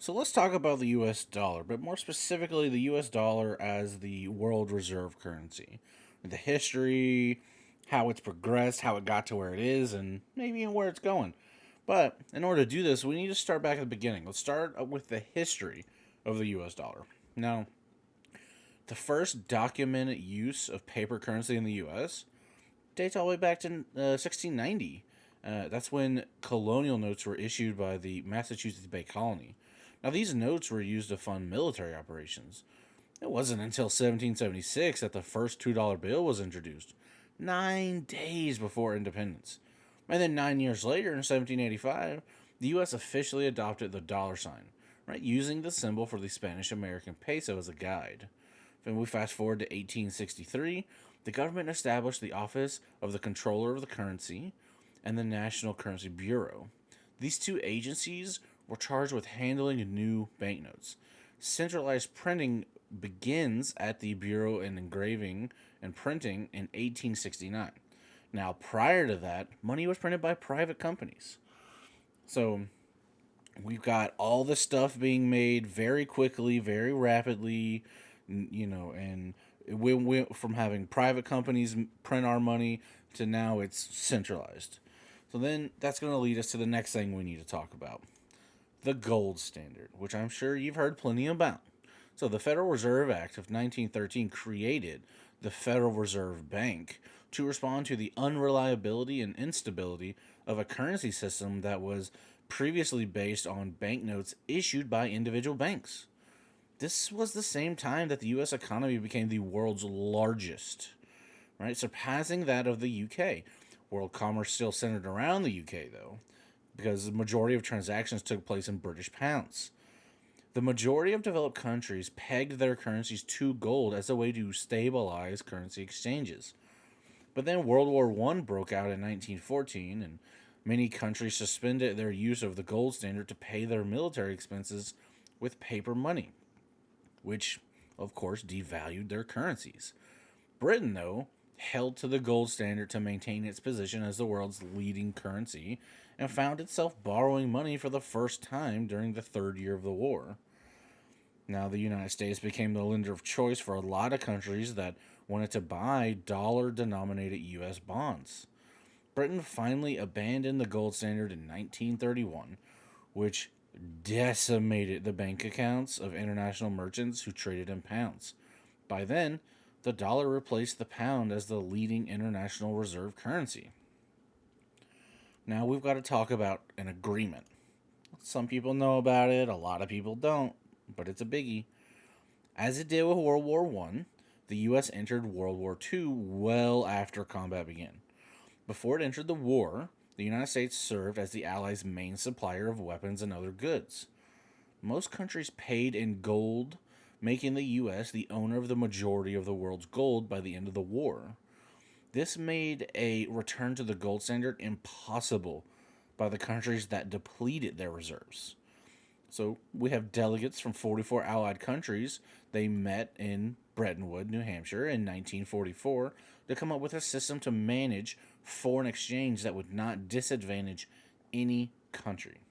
So let's talk about the US dollar, but more specifically, the US dollar as the world reserve currency. The history, how it's progressed, how it got to where it is, and maybe where it's going. But in order to do this, we need to start back at the beginning. Let's start with the history of the US dollar. Now, the first documented use of paper currency in the US dates all the way back to 1690. That's when colonial notes were issued by the Massachusetts Bay Colony. Now, these notes were used to fund military operations. It wasn't until 1776 that the first $2 bill was introduced, 9 days before independence. And then 9 years later, in 1785, the U.S. officially adopted the dollar sign, right, using the symbol for the Spanish American peso as a guide. Then we fast forward to 1863, the government established the Office of the Controller of the Currency and the National Currency Bureau. These two agencies were charged with handling new banknotes. Centralized printing begins at the Bureau in Engraving and Printing in 1869. Now, prior to that, money was printed by private companies. So, we've got all this stuff being made very quickly, very rapidly, and we went from having private companies print our money to now it's centralized. So then that's going to lead us to the next thing we need to talk about, the gold standard, which I'm sure you've heard plenty about. So the Federal Reserve Act of 1913 created the Federal Reserve Bank to respond to the unreliability and instability of a currency system that was previously based on banknotes issued by individual banks. This was the same time that the US economy became the world's largest, right? Surpassing that of the UK. World commerce still centered around the UK, though, because the majority of transactions took place in British pounds. The majority of developed countries pegged their currencies to gold as a way to stabilize currency exchanges. But then World War I broke out in 1914, and many countries suspended their use of the gold standard to pay their military expenses with paper money, which, of course, devalued their currencies. Britain, though, held to the gold standard to maintain its position as the world's leading currency and found itself borrowing money for the first time during the third year of the war. Now, the United States became the lender of choice for a lot of countries that wanted to buy dollar denominated U.S. bonds. Britain finally abandoned the gold standard in 1931, which decimated the bank accounts of international merchants who traded in pounds. By then, the dollar replaced the pound as the leading international reserve currency. Now we've got to talk about an agreement. Some people know about it, a lot of people don't, but it's a biggie. As it did with World War I, the US entered World War II well after combat began. Before it entered the war, the United States served as the Allies' main supplier of weapons and other goods. Most countries paid in gold, making the US the owner of the majority of the world's gold by the end of the war. This made a return to the gold standard impossible by the countries that depleted their reserves. So we have delegates from 44 allied countries. They met in Bretton Woods, New Hampshire in 1944 to come up with a system to manage foreign exchange that would not disadvantage any country.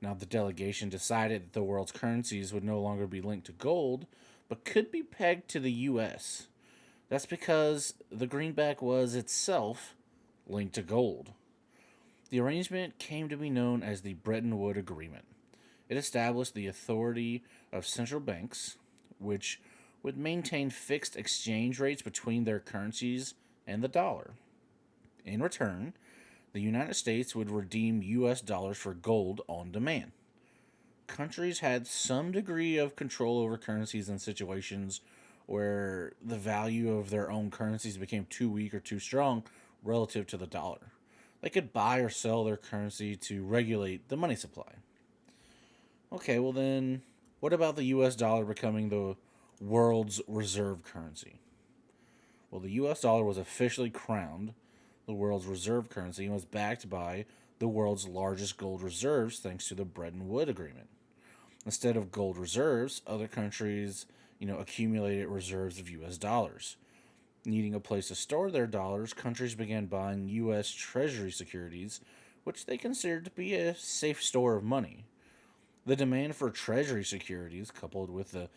Now, the delegation decided that the world's currencies would no longer be linked to gold, but could be pegged to the US. That's because the greenback was itself linked to gold. The arrangement came to be known as the Bretton Woods Agreement. It established the authority of central banks, which would maintain fixed exchange rates between their currencies and the dollar. In return, the United States would redeem US dollars for gold on demand. Countries had some degree of control over currencies in situations where the value of their own currencies became too weak or too strong relative to the dollar. They could buy or sell their currency to regulate the money supply. Okay, well then, what about the US dollar becoming the world's reserve currency? Well, the US dollar was officially crowned the world's reserve currency and was backed by the world's largest gold reserves thanks to the Bretton Woods Agreement. Instead of gold reserves, other countries, accumulated reserves of US dollars. Needing a place to store their dollars, countries began buying US Treasury securities, which they considered to be a safe store of money. The demand for Treasury securities, coupled with the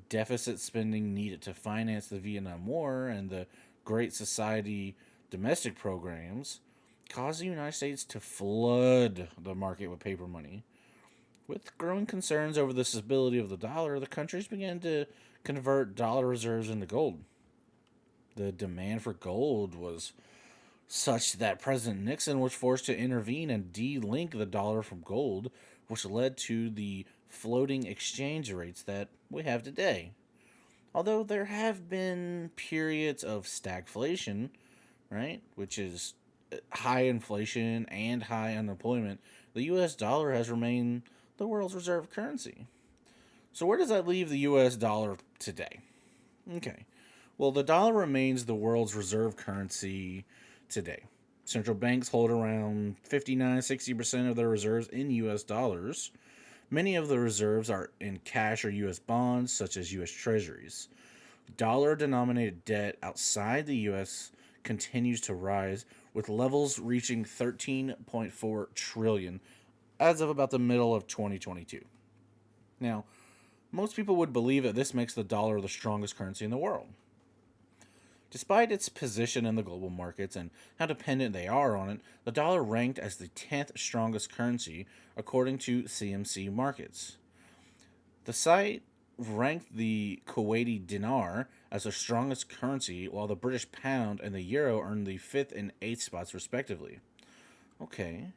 deficit spending needed to finance the Vietnam War and the Great Society domestic programs, caused the United States to flood the market with paper money. With growing concerns over the stability of the dollar, the countries began to convert dollar reserves into gold. The demand for gold was such that President Nixon was forced to intervene and de-link the dollar from gold, which led to the floating exchange rates that we have today. Although there have been periods of stagflation, right, which is high inflation and high unemployment, the US dollar has remained the world's reserve currency. So, where does that leave the US dollar today? Okay. Well, the dollar remains the world's reserve currency today. Central banks hold around 59-60% of their reserves in US dollars. Many of the reserves are in cash or US bonds, such as US Treasuries. Dollar denominated debt outside the US continues to rise, with levels reaching 13.4 trillion as of about the middle of 2022. Now, most people would believe that this makes the dollar the strongest currency in the world. Despite its position in the global markets and how dependent they are on it, the dollar ranked as the 10th strongest currency according to CMC Markets. The site ranked the Kuwaiti dinar as the strongest currency, while the British pound and the euro earned the 5th and 8th spots, respectively. Okay.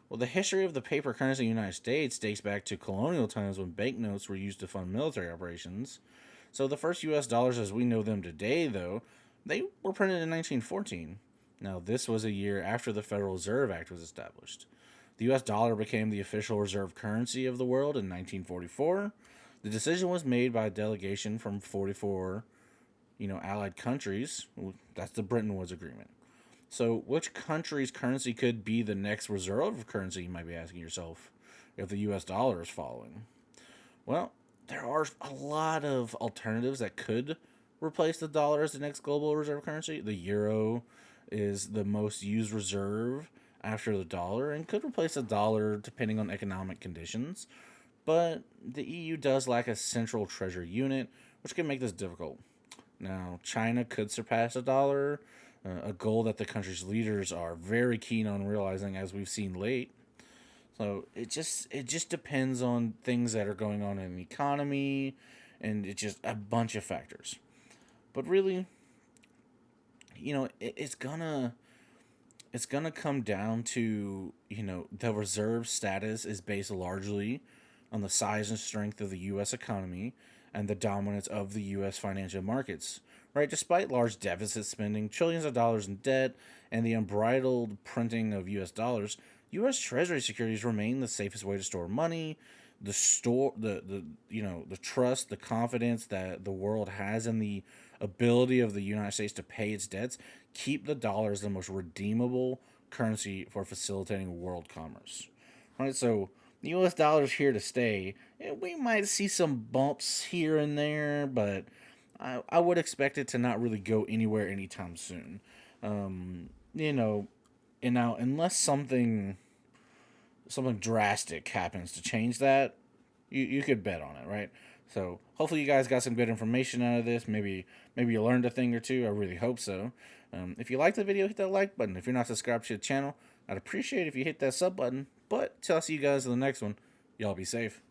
Well, the history of the paper currency in the United States dates back to colonial times when banknotes were used to fund military operations. So the first US dollars as we know them today, though, they were printed in 1914. Now, this was a year after the Federal Reserve Act was established. The US dollar became the official reserve currency of the world in 1944. The decision was made by a delegation from 44, allied countries. That's the Bretton Woods Agreement. So, which country's currency could be the next reserve currency, you might be asking yourself, if the US dollar is following? Well, there are a lot of alternatives that could replace the dollar as the next global reserve currency. The euro is the most used reserve after the dollar and could replace the dollar depending on economic conditions. But the EU does lack a central treasury unit, which can make this difficult. Now, China could surpass the dollar, a goal that the country's leaders are very keen on realizing, as we've seen late. So it just depends on things that are going on in the economy, and it's just a bunch of factors. But really, it's gonna come down to the reserve status is based largely on the size and strength of the U.S. economy and the dominance of the U.S. financial markets. Right, despite large deficit spending, trillions of dollars in debt, and the unbridled printing of U.S. dollars, U.S. Treasury securities remain the safest way to store money. The trust, the confidence that the world has in the ability of the United States to pay its debts keep the dollar as the most redeemable currency for facilitating world commerce. Right, so the U.S. dollar is here to stay. We might see some bumps here and there, but I would expect it to not really go anywhere anytime soon. You know, and now unless something drastic happens to change that, you could bet on it, right? So hopefully you guys got some good information out of this. Maybe you learned a thing or two. I really hope so. If you liked the video, hit that like button. If you're not subscribed to the channel, I'd appreciate if you hit that sub button. But till I see you guys in the next one, y'all be safe.